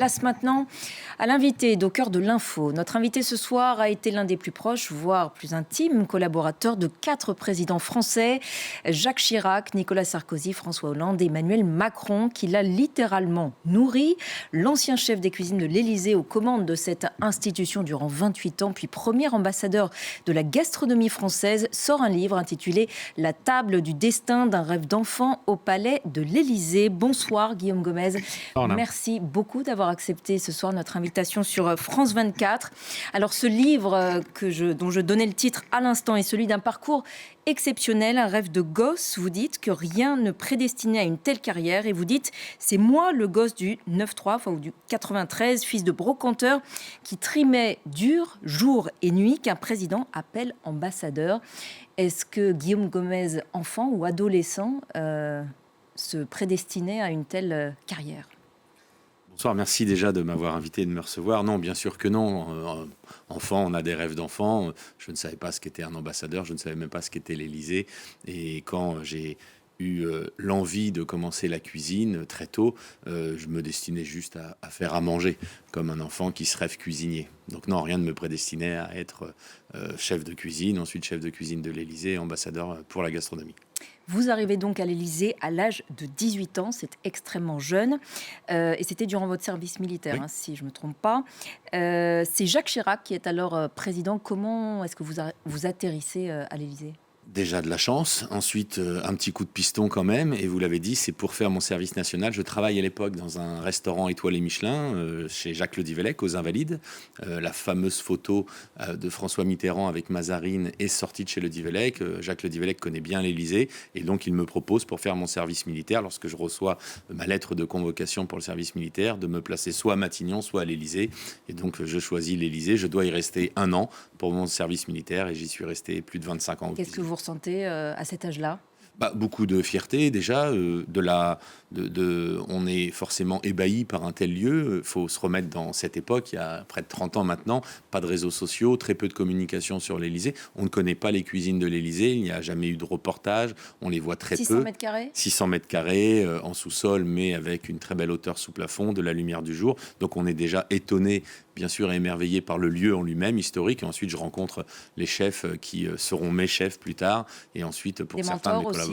Place maintenant à l'invité d'Au cœur de l'info. Notre invité ce soir a été l'un des plus proches, voire plus intimes collaborateurs de 4 présidents français. Jacques Chirac, Nicolas Sarkozy, François Hollande et Emmanuel Macron, qui l'a littéralement nourri. L'ancien chef des cuisines de l'Élysée aux commandes de cette institution durant 28 ans, puis premier ambassadeur de la gastronomie française, sort un livre intitulé « La table du destin d'un rêve d'enfant au palais de l'Élysée ». Bonsoir Guillaume Gomez. Merci beaucoup d'avoir accepté ce soir notre invitation sur France 24. Alors ce livre dont je donnais le titre à l'instant est celui d'un parcours exceptionnel, un rêve de gosse. Vous dites que rien ne prédestinait à une telle carrière et vous dites c'est moi le gosse du 9-3, ou du 93, fils de brocanteur qui trimait dur jour et nuit qu'un président appelle ambassadeur. Est-ce que Guillaume Gomez, enfant ou adolescent, se prédestinait à une telle carrière ? Bonsoir, merci déjà de m'avoir invité et de me recevoir. Non, bien sûr que non. Enfant, on a des rêves d'enfant. Je ne savais pas ce qu'était un ambassadeur, je ne savais même pas ce qu'était l'Élysée. Et quand j'ai eu l'envie de commencer la cuisine très tôt, je me destinais juste à faire à manger, comme un enfant qui se rêve cuisinier. Donc non, rien ne me prédestinait à être chef de cuisine, ensuite chef de cuisine de l'Élysée, ambassadeur pour la gastronomie. Vous arrivez donc à l'Élysée à l'âge de 18 ans, c'est extrêmement jeune, et c'était durant votre service militaire, Oui. si je ne me trompe pas. C'est Jacques Chirac qui est alors président. Comment est-ce que vous atterrissez à l'Élysée ? Déjà de la chance, ensuite un petit coup de piston quand même, et vous l'avez dit, c'est pour faire mon service national. Je travaille à l'époque dans un restaurant étoilé Michelin, chez Jacques Le Divellec, aux Invalides. La fameuse photo de François Mitterrand avec Mazarine est sortie de chez Le Divellec. Jacques Le Divellec connaît bien l'Élysée, et donc il me propose pour faire mon service militaire, lorsque je reçois ma lettre de convocation pour le service militaire, de me placer soit à Matignon, soit à l'Élysée. Et donc je choisis l'Élysée, je dois y rester 1 an pour mon service militaire, et j'y suis resté plus de 25 ans. Qu'est-ce que vous ressentez à cet âge-là ? Beaucoup de fierté déjà, on est forcément ébahi par un tel lieu. Il faut se remettre dans cette époque, il y a près de 30 ans maintenant, pas de réseaux sociaux, très peu de communication sur l'Élysée. On ne connaît pas les cuisines de l'Élysée, il n'y a jamais eu de reportage, on les voit très 600 peu. mètres carrés ? 600 mètres carrés en sous-sol, mais avec une très belle hauteur sous plafond, de la lumière du jour. Donc on est déjà étonné, bien sûr, et émerveillé par le lieu en lui-même, historique. Et ensuite, je rencontre les chefs qui seront mes chefs plus tard. Et ensuite, pour Des certains de mes mentors aussi.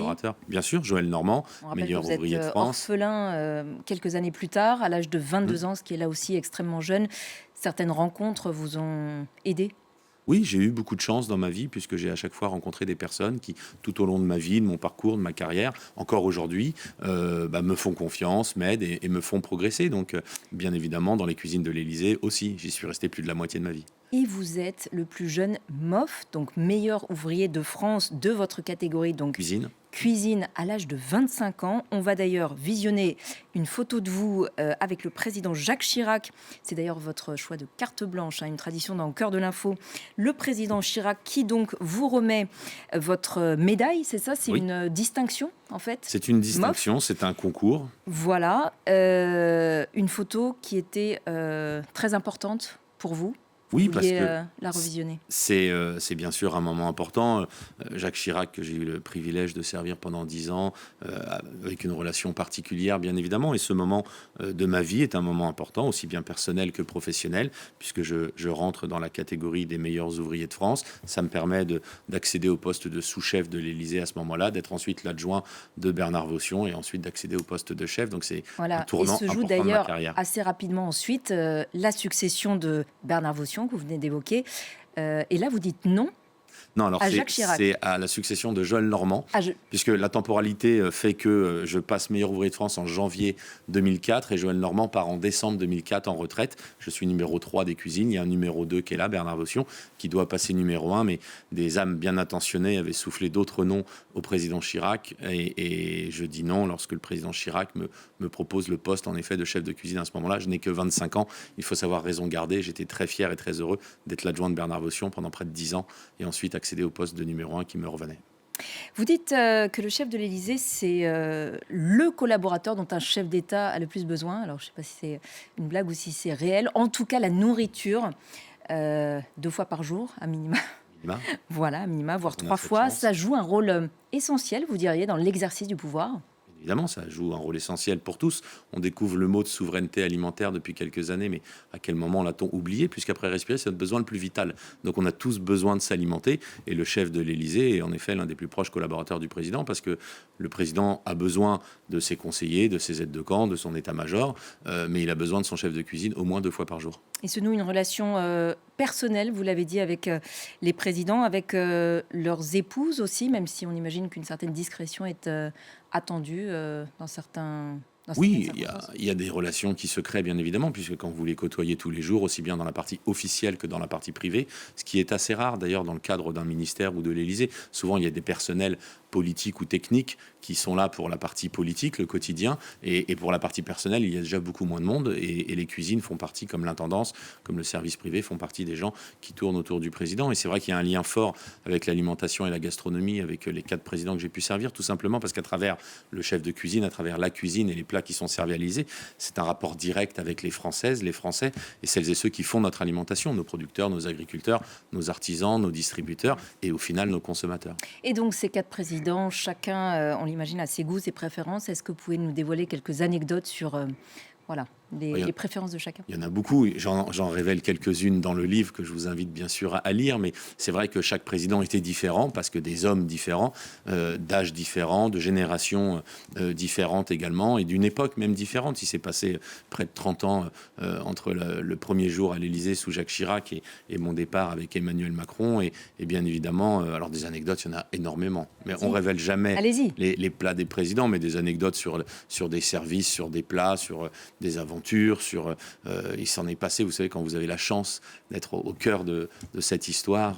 Bien sûr, Joël Normand, On rappelle meilleur que vous êtes ouvrier de France. orphelin quelques années plus tard, à l'âge de 22 ans, ce qui est là aussi extrêmement jeune. Certaines rencontres vous ont aidé ? Oui, j'ai eu beaucoup de chance dans ma vie, puisque j'ai à chaque fois rencontré des personnes qui, tout au long de ma vie, de mon parcours, de ma carrière, encore aujourd'hui, me font confiance, m'aident et me font progresser. Donc, bien évidemment, dans les cuisines de l'Élysée aussi, j'y suis resté plus de la moitié de ma vie. Et vous êtes le plus jeune MOF, donc meilleur ouvrier de France de votre catégorie, donc cuisine à l'âge de 25 ans. On va d'ailleurs visionner une photo de vous avec le président Jacques Chirac. C'est d'ailleurs votre choix de carte blanche, une tradition dans Au cœur de l'info. Le président Chirac qui donc vous remet votre médaille, c'est ça ? C'est une distinction en fait ? C'est une distinction, MOF. C'est un concours. Voilà, une photo qui était très importante pour vous. Oui, parce que la revisionner. C'est bien sûr un moment important. Jacques Chirac, que j'ai eu le privilège de servir pendant 10 ans, avec une relation particulière, bien évidemment. Et ce moment de ma vie est un moment important, aussi bien personnel que professionnel, puisque je rentre dans la catégorie des meilleurs ouvriers de France. Ça me permet d'accéder au poste de sous-chef de l'Élysée à ce moment-là, d'être ensuite l'adjoint de Bernard Vaution et ensuite d'accéder au poste de chef. Donc c'est un tournant important de ma carrière. Et se joue d'ailleurs assez rapidement ensuite la succession de Bernard Vaution que vous venez d'évoquer. Et là, vous dites non. Non, alors Jacques Chirac. C'est à la succession de Joël Normand, puisque la temporalité fait que je passe meilleur ouvrier de France en janvier 2004 et Joël Normand part en décembre 2004 en retraite. Je suis numéro 3 des cuisines, il y a un numéro 2 qui est là, Bernard Vaution, qui doit passer numéro 1, mais des âmes bien intentionnées avaient soufflé d'autres noms au président Chirac et je dis non lorsque le président Chirac me propose le poste en effet de chef de cuisine à ce moment-là. Je n'ai que 25 ans, il faut savoir raison garder. J'étais très fier et très heureux d'être l'adjoint de Bernard Vaution pendant près de 10 ans et ensuite accéder au poste de numéro 1 qui me revenait. Vous dites que le chef de l'Élysée, c'est le collaborateur dont un chef d'État a le plus besoin. Alors, je ne sais pas si c'est une blague ou si c'est réel. En tout cas, la nourriture, 2 fois par jour, à minima. Voilà, à minima, voire 3 fois. Ça joue un rôle essentiel, vous diriez, dans l'exercice du pouvoir. évidemment, ça joue un rôle essentiel pour tous. On découvre le mot de souveraineté alimentaire depuis quelques années, mais à quel moment l'a-t-on oublié? Puisqu'après respirer, c'est notre besoin le plus vital. Donc on a tous besoin de s'alimenter, et le chef de l'Élysée est en effet l'un des plus proches collaborateurs du président, parce que le président a besoin de ses conseillers, de ses aides de camp, de son état-major, mais il a besoin de son chef de cuisine au moins 2 fois par jour. Et se noue une relation personnelle, vous l'avez dit, avec les présidents, avec leurs épouses aussi, même si on imagine qu'une certaine discrétion est attendue dans certains... Oui, il y a des relations qui se créent, bien évidemment, puisque quand vous les côtoyez tous les jours, aussi bien dans la partie officielle que dans la partie privée, ce qui est assez rare d'ailleurs dans le cadre d'un ministère ou de l'Élysée. Souvent, il y a des personnels politiques ou techniques qui sont là pour la partie politique, le quotidien, et pour la partie personnelle, il y a déjà beaucoup moins de monde, et les cuisines font partie, comme l'intendance, comme le service privé, font partie des gens qui tournent autour du président. Et c'est vrai qu'il y a un lien fort avec l'alimentation et la gastronomie, avec les 4 présidents que j'ai pu servir, tout simplement parce qu'à travers le chef de cuisine, à travers la cuisine et les plats qui sont servis à l'Élysée, c'est un rapport direct avec les Françaises, les Français, et celles et ceux qui font notre alimentation, nos producteurs, nos agriculteurs, nos artisans, nos distributeurs, et au final, nos consommateurs. Et donc, ces 4 présidents, chacun, on l'imagine, a ses goûts, ses préférences. Est-ce que vous pouvez nous dévoiler quelques anecdotes sur les préférences de chacun? Il y en a beaucoup. J'en révèle quelques-unes dans le livre que je vous invite bien sûr à lire. Mais c'est vrai que chaque président était différent parce que des hommes différents, d'âges différents, de générations différentes également et d'une époque même différente. Il s'est passé près de 30 ans entre le premier jour à l'Élysée sous Jacques Chirac et mon départ avec Emmanuel Macron. Et bien évidemment, alors des anecdotes, il y en a énormément. Mais on révèle jamais les plats des présidents, mais des anecdotes sur des services, sur des plats, sur des aventures. Il s'en est passé, vous savez, quand vous avez la chance d'être au cœur de cette histoire,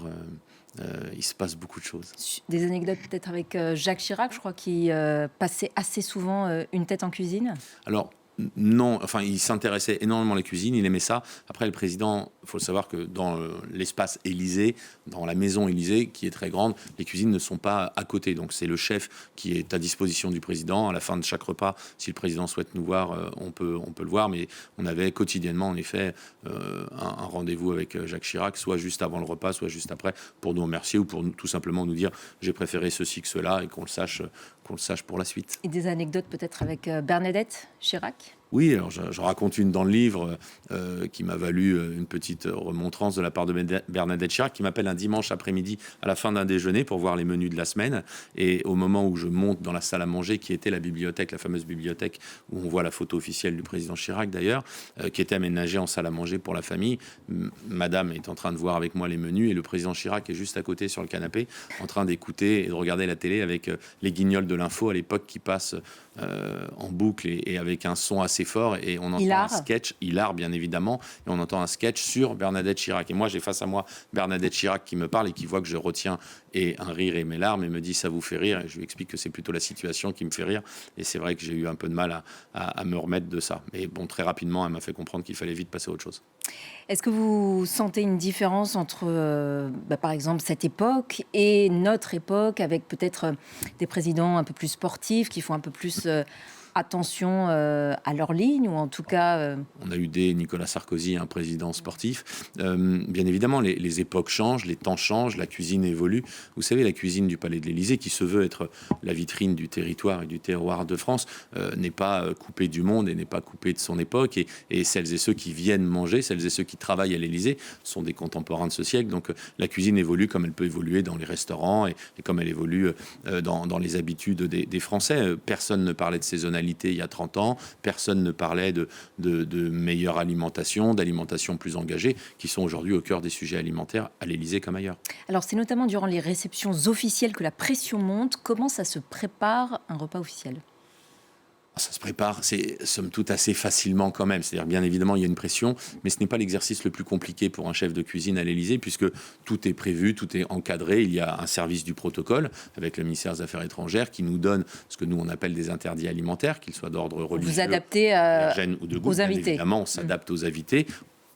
il se passe beaucoup de choses. Des anecdotes peut-être avec Jacques Chirac, je crois, qui passait assez souvent une tête en cuisine. Alors, non, enfin, il s'intéressait énormément à la cuisine, il aimait ça. Après, le président, il faut savoir que dans l'espace Élysée, dans la maison Élysée, qui est très grande, les cuisines ne sont pas à côté. Donc, c'est le chef qui est à disposition du président. À la fin de chaque repas, si le président souhaite nous voir, on peut le voir. Mais on avait quotidiennement, en effet, un rendez-vous avec Jacques Chirac, soit juste avant le repas, soit juste après, pour nous remercier ou pour tout simplement nous dire « j'ai préféré ceci que cela » et qu'on le sache pour la suite. Et des anecdotes peut-être avec Bernadette Chirac? Oui, alors je raconte une dans le livre qui m'a valu une petite remontrance de la part de Bernadette Chirac, qui m'appelle un dimanche après-midi à la fin d'un déjeuner pour voir les menus de la semaine. Et au moment où je monte dans la salle à manger, qui était la bibliothèque, la fameuse bibliothèque où on voit la photo officielle du président Chirac d'ailleurs, qui était aménagée en salle à manger pour la famille, madame est en train de voir avec moi les menus et le président Chirac est juste à côté sur le canapé en train d'écouter et de regarder la télé avec les guignols de l'info à l'époque qui passent en boucle et avec un son assez fort, et on entend un sketch, hilar bien évidemment, et on entend un sketch sur Bernadette Chirac. Et moi, j'ai face à moi Bernadette Chirac qui me parle et qui voit que je retiens et un rire et mes larmes et me dit « ça vous fait rire ?» Et je lui explique que c'est plutôt la situation qui me fait rire. Et c'est vrai que j'ai eu un peu de mal à me remettre de ça. Mais bon, très rapidement, elle m'a fait comprendre qu'il fallait vite passer à autre chose. Est-ce que vous sentez une différence entre, par exemple, cette époque et notre époque, avec peut-être des présidents un peu plus sportifs, qui font un peu plus attention à leur ligne, ou en tout cas... On a eu dès Nicolas Sarkozy un président sportif. Bien évidemment, les époques changent, les temps changent, la cuisine évolue. Vous savez, la cuisine du Palais de l'Élysée, qui se veut être la vitrine du territoire et du terroir de France, n'est pas coupée du monde et n'est pas coupée de son époque. Et celles et ceux qui viennent manger, celles et ceux qui travaillent à l'Élysée sont des contemporains de ce siècle. Donc la cuisine évolue comme elle peut évoluer dans les restaurants et comme elle évolue dans les habitudes des Français. Personne ne parlait de saisonnalité il y a 30 ans, personne ne parlait de meilleure alimentation, d'alimentation plus engagée, qui sont aujourd'hui au cœur des sujets alimentaires à l'Élysée comme ailleurs. Alors c'est notamment durant les réceptions officielles que la pression monte. Comment ça se prépare un repas officiel ? Ça se prépare, c'est somme toute assez facilement quand même. C'est-à-dire, bien évidemment, il y a une pression, mais ce n'est pas l'exercice le plus compliqué pour un chef de cuisine à l'Élysée, puisque tout est prévu, tout est encadré. Il y a un service du protocole avec le ministère des Affaires étrangères qui nous donne ce que nous, on appelle des interdits alimentaires, qu'ils soient d'ordre religieux, vous adaptez ou de goût. aux invités. Évidemment, on s'adapte aux invités,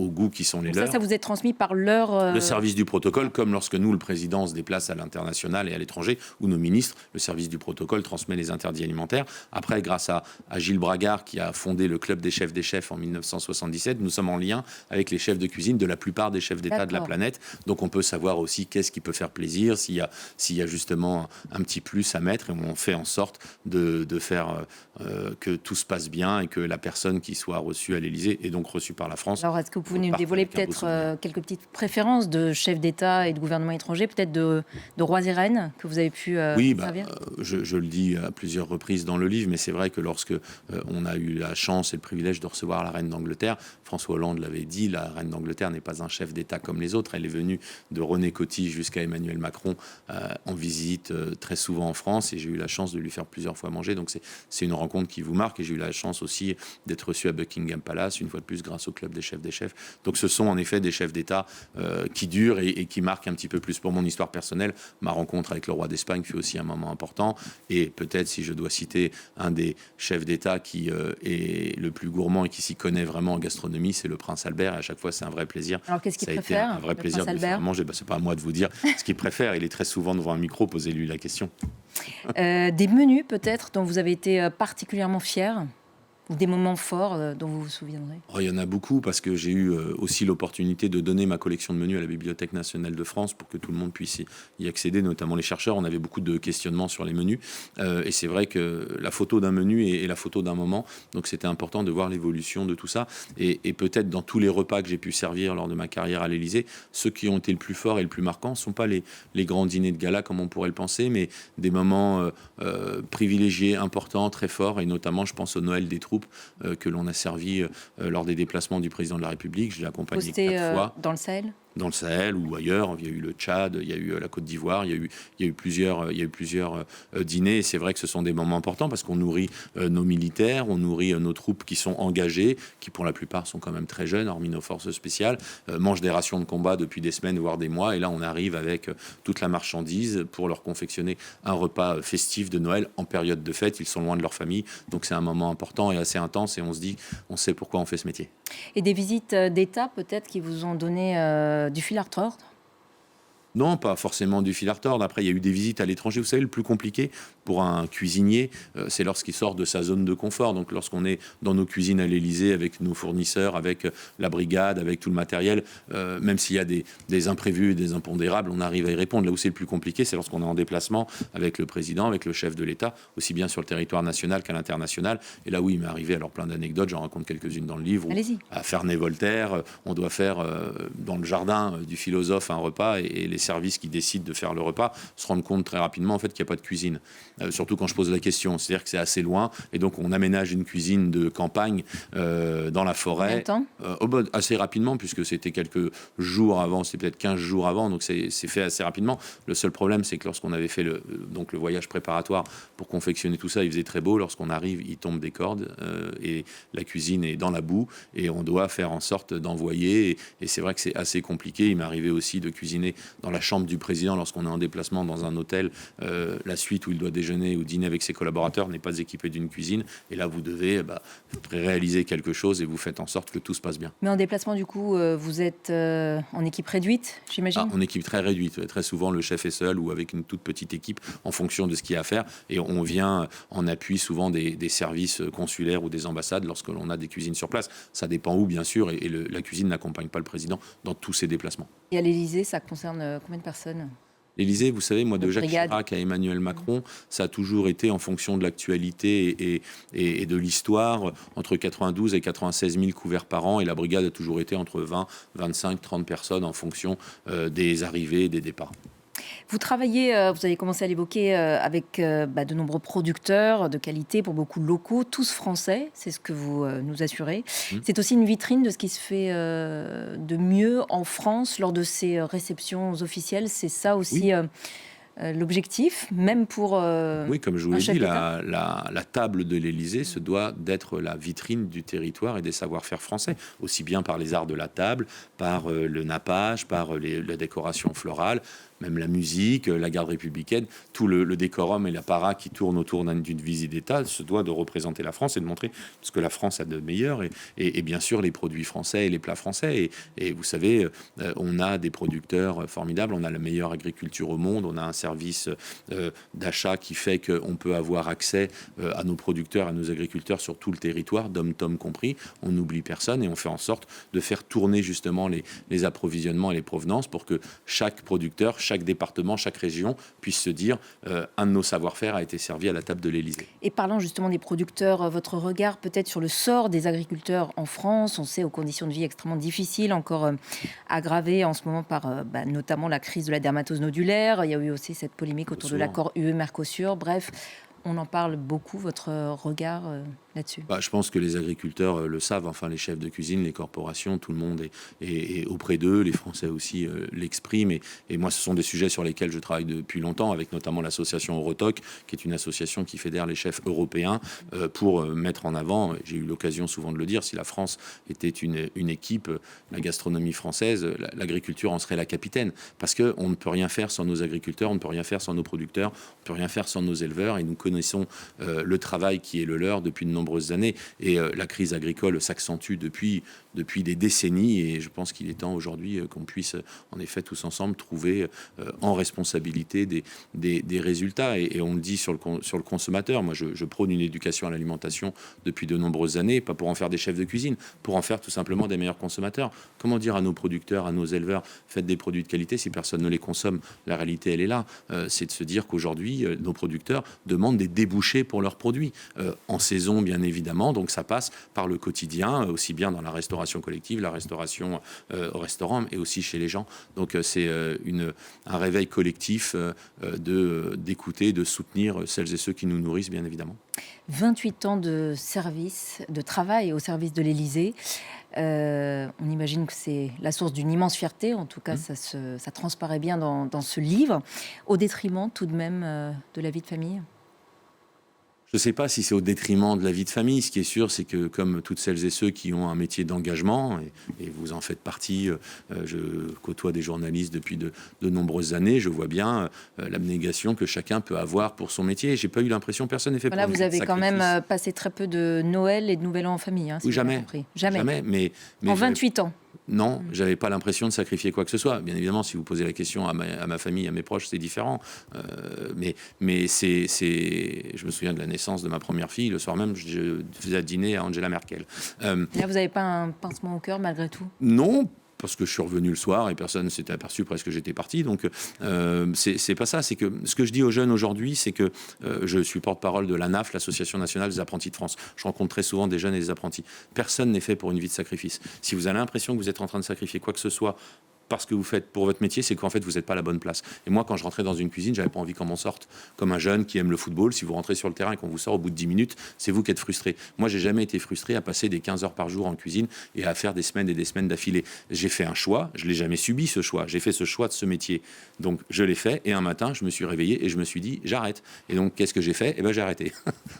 au goût qui sont les leurs. Ça vous est transmis par leur... Le service du protocole, comme lorsque nous, le président, se déplace à l'international et à l'étranger, ou nos ministres, le service du protocole transmet les interdits alimentaires. Après, grâce à Gilles Bragard, qui a fondé le Club des chefs en 1977, nous sommes en lien avec les chefs de cuisine de la plupart des chefs d'État de la planète. Donc on peut savoir aussi qu'est-ce qui peut faire plaisir, s'il y a justement un petit plus à mettre, et on fait en sorte de faire que tout se passe bien et que la personne qui soit reçue à l'Élysée est donc reçue par la France. Alors, est-ce que vous pouvez nous dévoiler peut-être quelques petites préférences de chefs d'État et de gouvernement étrangers, peut-être de rois et reines que vous avez pu servir? Je le dis à plusieurs reprises dans le livre, mais c'est vrai que lorsque on a eu la chance et le privilège de recevoir la reine d'Angleterre, François Hollande l'avait dit, la reine d'Angleterre n'est pas un chef d'État comme les autres. Elle est venue de René Coty jusqu'à Emmanuel Macron en visite très souvent en France, et j'ai eu la chance de lui faire plusieurs fois manger. Donc c'est une rencontre qui vous marque, et j'ai eu la chance aussi d'être reçu à Buckingham Palace, une fois de plus grâce au Club des chefs des chefs. Donc ce sont en effet des chefs d'État qui durent et qui marquent un petit peu plus. Pour mon histoire personnelle, ma rencontre avec le roi d'Espagne fut aussi un moment important, et peut-être, si je dois citer un des chefs d'État qui est le plus gourmand et qui s'y connaît vraiment en gastronomie, c'est le prince Albert, et à chaque fois c'est un vrai plaisir. Alors qu'est-ce qu'il préfère? Un vrai plaisir de le faire manger. C'est pas à moi de vous dire ce qu'il préfère, il est très souvent devant un micro, posez-lui la question. Des menus peut-être dont vous avez été particulièrement fiers? Ou des moments forts dont vous vous souviendrez? Il y en a beaucoup, parce que j'ai eu aussi l'opportunité de donner ma collection de menus à la Bibliothèque nationale de France pour que tout le monde puisse y accéder, notamment les chercheurs. On avait beaucoup de questionnements sur les menus. Et c'est vrai que la photo d'un menu est la photo d'un moment. Donc c'était important de voir l'évolution de tout ça. Et peut-être dans tous les repas que j'ai pu servir lors de ma carrière à l'Élysée, ceux qui ont été le plus forts et le plus marquants ne sont pas les grands dîners de gala comme on pourrait le penser, mais des moments privilégiés, importants, très forts. Et notamment, je pense au Noël des troupes que l'on a servi lors des déplacements du président de la République. Je l'ai accompagné 4 fois. Dans le Sahel? Dans le Sahel ou ailleurs. Il y a eu le Tchad, il y a eu la Côte d'Ivoire, il y a eu plusieurs dîners. Et c'est vrai que ce sont des moments importants, parce qu'on nourrit nos militaires, on nourrit nos troupes qui sont engagées, qui pour la plupart sont quand même très jeunes, hormis nos forces spéciales, mangent des rations de combat depuis des semaines, voire des mois. Et là, on arrive avec toute la marchandise pour leur confectionner un repas festif de Noël en période de fête. Ils sont loin de leur famille. Donc c'est un moment important et assez intense, et on se dit, on sait pourquoi on fait ce métier. Et des visites d'État peut-être qui vous ont donné du fil à retordre? Non, pas forcément du fil à retordre. Après, il y a eu des visites à l'étranger. Vous savez, le plus compliqué pour un cuisinier, c'est lorsqu'il sort de sa zone de confort. Donc, lorsqu'on est dans nos cuisines à l'Élysée, avec nos fournisseurs, avec la brigade, avec tout le matériel, même s'il y a des imprévus et des impondérables, on arrive à y répondre. Là où c'est le plus compliqué, c'est lorsqu'on est en déplacement avec le président, avec le chef de l'État, aussi bien sur le territoire national qu'à l'international. Et là, oui, il m'est arrivé, alors plein d'anecdotes, j'en raconte quelques-unes dans le livre, où, à Ferney-Voltaire, on doit faire dans le jardin du philosophe un repas, et les services qui décident de faire le repas se rendent compte très rapidement en fait qu'il n'y a pas de cuisine, surtout quand je pose la question. C'est-à-dire que c'est assez loin, et donc on aménage une cuisine de campagne dans la forêt. Assez rapidement, puisque c'était quelques jours avant, c'était peut-être 15 jours avant, donc c'est fait assez rapidement. Le seul problème, c'est que lorsqu'on avait fait le voyage préparatoire pour confectionner tout ça, il faisait très beau. Lorsqu'on arrive, il tombe des cordes, et la cuisine est dans la boue, et on doit faire en sorte d'envoyer, et c'est vrai que c'est assez compliqué. Il m'est arrivé aussi de cuisiner dans la chambre du président lorsqu'on est en déplacement dans un hôtel. La suite où il doit déjeuner ou dîner avec ses collaborateurs n'est pas équipée d'une cuisine, et là vous devez réaliser quelque chose, et vous faites en sorte que tout se passe bien. Mais en déplacement, du coup, vous êtes en équipe réduite, j'imagine? En équipe très réduite. Très souvent, le chef est seul ou avec une toute petite équipe en fonction de ce qu'il y a à faire, et on vient en appui souvent des services consulaires ou des ambassades lorsque l'on a des cuisines sur place. Ça dépend où, bien sûr, et la cuisine n'accompagne pas le président dans tous ses déplacements. Et à l'Élysée, ça concerne combien de personnes? L'Élysée, vous savez, moi, de Jacques Chirac à Emmanuel Macron, ça a toujours été en fonction de l'actualité et de l'histoire, entre 92 et 96 000 couverts par an, et la brigade a toujours été entre 20, 25, 30 personnes en fonction des arrivées et des départs. Vous travaillez, vous avez commencé à l'évoquer, avec de nombreux producteurs de qualité, pour beaucoup locaux, tous français, c'est ce que vous nous assurez. C'est aussi une vitrine de ce qui se fait de mieux en France lors de ces réceptions officielles. C'est ça aussi l'objectif, même pour oui, comme je vous l'ai dit, la table de l'Élysée se doit d'être la vitrine du territoire et des savoir-faire français, aussi bien par les arts de la table, par le nappage, par la décoration florale, même la musique, la garde républicaine, tout le décorum et l'apparat qui tourne autour d'une visite d'État se doit de représenter la France et de montrer ce que la France a de meilleur et bien sûr les produits français et les plats français. Et vous savez, on a des producteurs formidables, on a la meilleure agriculture au monde, on a un service d'achat qui fait qu'on peut avoir accès à nos producteurs, à nos agriculteurs sur tout le territoire, dom-tom compris. On n'oublie personne et on fait en sorte de faire tourner justement les approvisionnements et les provenances pour que chaque producteur, chaque département, chaque région puisse se dire un de nos savoir-faire a été servi à la table de l'Élysée. Et parlant justement des producteurs, votre regard peut-être sur le sort des agriculteurs en France. On sait aux conditions de vie extrêmement difficiles, encore aggravées en ce moment par notamment la crise de la dermatose nodulaire. Il y a eu aussi cette polémique autour de l'accord UE-Mercosur. Bref, on en parle beaucoup. Votre regard là-dessus? Je pense que les agriculteurs le savent, enfin les chefs de cuisine, les corporations, tout le monde est auprès d'eux, les Français aussi l'expriment. Et moi, ce sont des sujets sur lesquels je travaille depuis longtemps, avec notamment l'association Eurotoc, qui est une association qui fédère les chefs européens pour mettre en avant, j'ai eu l'occasion souvent de le dire, si la France était une équipe, la gastronomie française, l'agriculture en serait la capitaine. Parce qu'on ne peut rien faire sans nos agriculteurs, on ne peut rien faire sans nos producteurs, on ne peut rien faire sans nos éleveurs. Et nous connaissons le travail qui est le leur depuis de nombreuses années et la crise agricole s'accentue depuis des décennies et je pense qu'il est temps aujourd'hui qu'on puisse en effet tous ensemble trouver en responsabilité des résultats et on le dit sur le consommateur. Moi je prône une éducation à l'alimentation depuis de nombreuses années, pas pour en faire des chefs de cuisine, pour en faire tout simplement des meilleurs consommateurs. Comment dire à nos producteurs, à nos éleveurs, faites des produits de qualité si personne ne les consomme? La réalité elle est là, c'est de se dire qu'aujourd'hui nos producteurs demandent des débouchés pour leurs produits en saison bien évidemment, donc ça passe par le quotidien, aussi bien dans la restauration collective, la restauration au restaurant, et aussi chez les gens. Donc c'est un réveil collectif d'écouter, de soutenir celles et ceux qui nous nourrissent, bien évidemment. 28 ans de service, de travail au service de l'Élysée. On imagine que c'est la source d'une immense fierté. En tout cas, ça transparaît bien dans ce livre, au détriment tout de même de la vie de famille. Je ne sais pas si c'est au détriment de la vie de famille. Ce qui est sûr, c'est que comme toutes celles et ceux qui ont un métier d'engagement, et vous en faites partie, je côtoie des journalistes depuis de nombreuses années, je vois bien l'abnégation que chacun peut avoir pour son métier. J'ai pas eu l'impression, personne n'est fait pour vous avez quand même passé très peu de Noël et de Nouvel An en famille. Oui, jamais. Mais en 28 ans. Non, j'avais pas l'impression de sacrifier quoi que ce soit. Bien évidemment, si vous posez la question à ma famille, à mes proches, c'est différent. Mais je me souviens de la naissance de ma première fille. Le soir même, je faisais dîner à Angela Merkel. Là, vous n'avez pas un pincement au cœur malgré tout? Non. Parce que je suis revenu le soir et personne ne s'était aperçu presque que j'étais parti. Donc, c'est pas ça. C'est que ce que je dis aux jeunes aujourd'hui, c'est que je suis porte-parole de l'ANAF, l'Association nationale des apprentis de France. Je rencontre très souvent des jeunes et des apprentis. Personne n'est fait pour une vie de sacrifice. Si vous avez l'impression que vous êtes en train de sacrifier quoi que ce soit parce que vous faites pour votre métier, c'est qu'en fait, vous n'êtes pas à la bonne place. Et moi, quand je rentrais dans une cuisine, j'avais pas envie qu'on m'en sorte. Comme un jeune qui aime le football, si vous rentrez sur le terrain et qu'on vous sort au bout de 10 minutes, c'est vous qui êtes frustré. Moi, j'ai jamais été frustré à passer des 15 heures par jour en cuisine et à faire des semaines et des semaines d'affilée. J'ai fait un choix, je l'ai jamais subi ce choix. J'ai fait ce choix de ce métier. Donc, je l'ai fait et un matin, je me suis réveillé et je me suis dit, j'arrête. Et donc, qu'est-ce que j'ai fait? J'ai arrêté.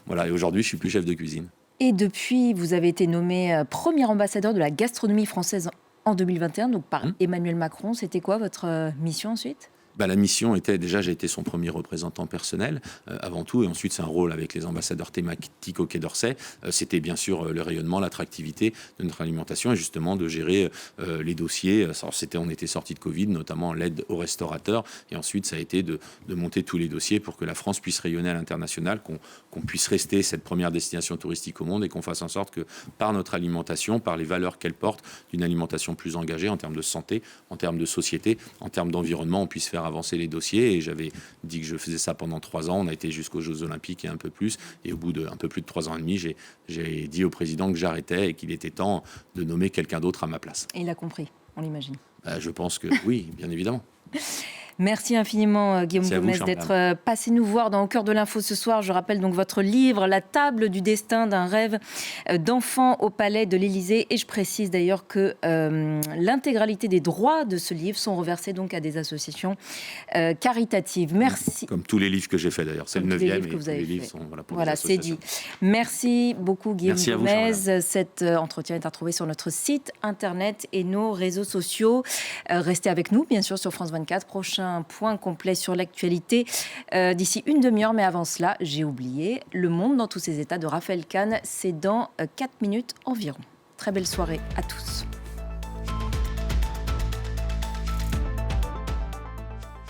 Voilà. Et aujourd'hui, je suis plus chef de cuisine. Et depuis, vous avez été nommé premier ambassadeur de la gastronomie française en 2021, donc par Emmanuel Macron. C'était quoi votre mission ensuite ? La mission était, déjà, j'ai été son premier représentant personnel, avant tout, et ensuite c'est un rôle avec les ambassadeurs thématiques au Quai d'Orsay. C'était bien sûr le rayonnement, l'attractivité de notre alimentation et justement de gérer les dossiers. Alors, on était sorti de Covid, notamment l'aide aux restaurateurs, et ensuite ça a été de monter tous les dossiers pour que la France puisse rayonner à l'international, qu'on puisse rester cette première destination touristique au monde et qu'on fasse en sorte que par notre alimentation, par les valeurs qu'elle porte, d'une alimentation plus engagée en termes de santé, en termes de société, en termes d'environnement, on puisse faire avancer les dossiers. Et j'avais dit que je faisais ça pendant 3 ans. On a été jusqu'aux Jeux Olympiques et un peu plus. Et au bout d'un peu plus de 3 ans et demi, j'ai dit au président que j'arrêtais et qu'il était temps de nommer quelqu'un d'autre à ma place. Et il a compris, on l'imagine. Je pense que oui, bien évidemment. Merci infiniment Guillaume Gomez d'être passé nous voir dans Au cœur de l'info ce soir. Je rappelle donc votre livre, La table du destin d'un rêve d'enfant au palais de l'Élysée. Et je précise d'ailleurs que l'intégralité des droits de ce livre sont reversés donc à des associations caritatives. Merci. Comme tous les livres que j'ai fait d'ailleurs. C'est le 9e et tous les livres sont pour des c'est dit. Merci beaucoup Guillaume Gomez. Cet entretien est à retrouver sur notre site internet et nos réseaux sociaux. Restez avec nous bien sûr sur France 24. Prochain prochain point complet sur l'actualité d'ici une demi-heure. Mais avant cela, j'ai oublié, Le Monde dans tous ses états de Raphaël Kahn, c'est dans 4 minutes environ. Très belle soirée à tous.